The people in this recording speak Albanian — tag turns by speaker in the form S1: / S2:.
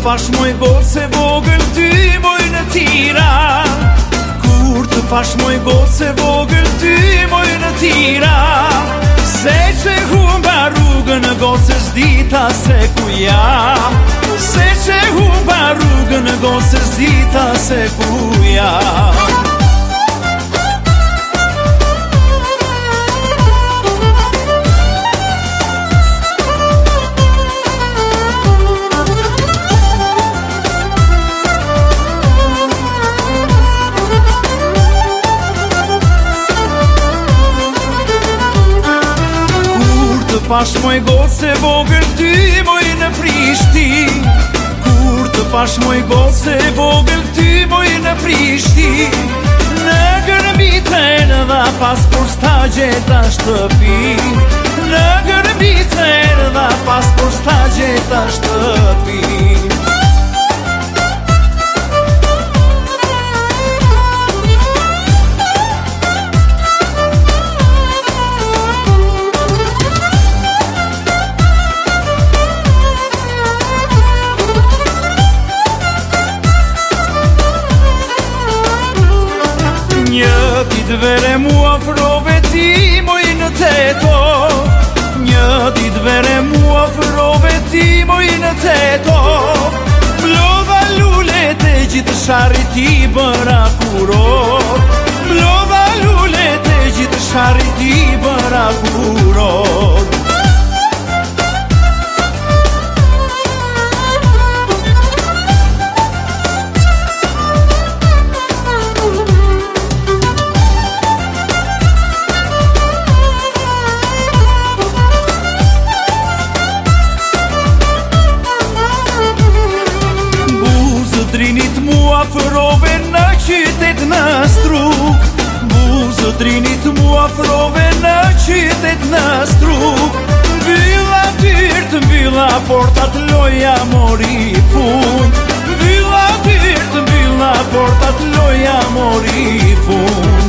S1: pash moj goce vogël ty moj në tira, kur të pash moj goce vogël ty moj në tira, se që humba rrugën goce s'dita se ku jam, se që humba rrugën goce s'dita se ku jam. Pash moj goce vogël ty moj në Prishtin, kur të pash moj goce vogël ty moj në Prishtin, në gërmiten dha pas kur s'ta gjeta shtëpi, në gërmiten dha pas kur s'ta gjeta shtëpi. Një ditë vere mu afrove ti moj në teto, një ditë vere mu afrove ti moj në teto, mlodha lulet e gjithë shari ti bëra kuror, mlodha lulet e gjithë shari ti bëra kuror. Drinit mu afrove në qytet në Struk, buzë drinit mu afrove në qytet në Struk, mbylla dyrt, mbylla portat, loja mori fund, mbylla dyrt, mbylla portat, loja mori fund.